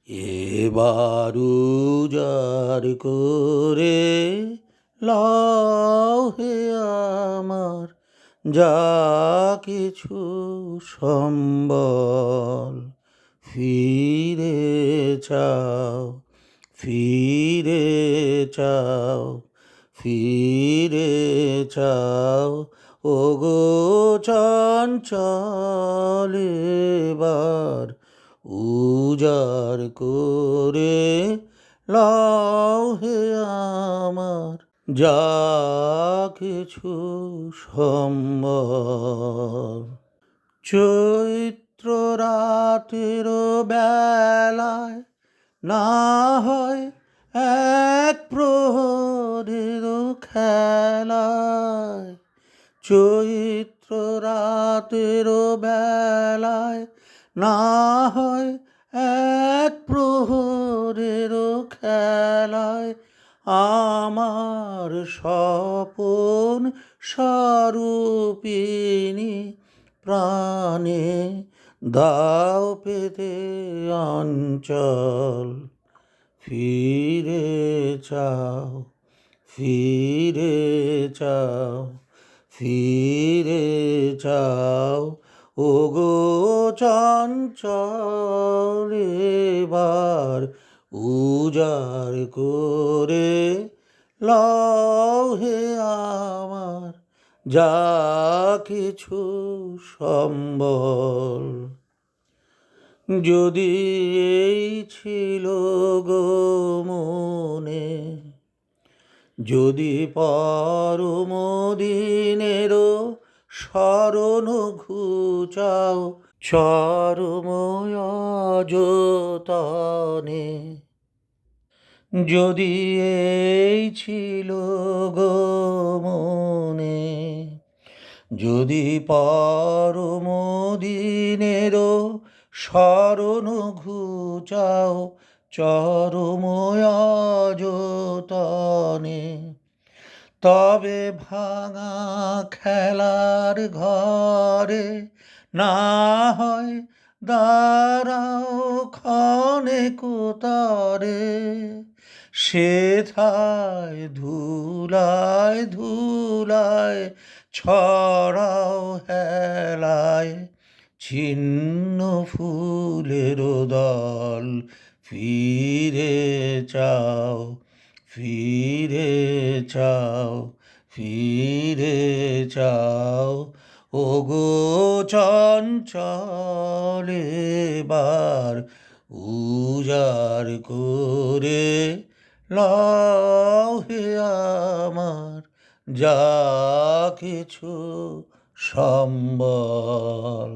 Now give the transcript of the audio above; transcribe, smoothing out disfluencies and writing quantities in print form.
এবার উজাড় করে লাও হে আমার যা কিছু সম্বল, ফিরে চাও, ফিরে চাও, ফিরে চাও, ওগো চঞ্চল এবার উজাড় করে লাও হে আমার যা কিছু সম্বল। চৈত্র রাতের বেলায় না হয় এক প্রহরের খেলায়, চৈত্র রাতের বেলায় না হয় এক প্রহরের খেলায় আমার স্বপন স্বরূপিণী প্রাণে দাও পেতে অঞ্চল, ফিরে চাও, ফিরে চাও, ফিরে চাও, ওগো চঞ্চল এবার উজাড় করে লাও হে আমার যা কিছু সম্বল। যদি এই ছিল গো মনে, যদি পরম দিনেরও স্মরণ ঘুচাও চরম অযতনে, যদি এই ছিল গো মনে, যদি পরম দিনেরও স্মরণ ঘুচাও চরম অযতনে, তবে ভাঙা খেলার ঘরে না হয় দাঁড়াও ক্ষণে কোতরে, সেথায় ধুলায় ধুলায় ছড়াও হেলায় ছিন্ন ফুলের দল, ফিরে চাও, ফিরে চাও, ফিরে চাও, ওগো চঞ্চল এবার উজাড় করে লাও হে আমার যা কিছু সম্বল।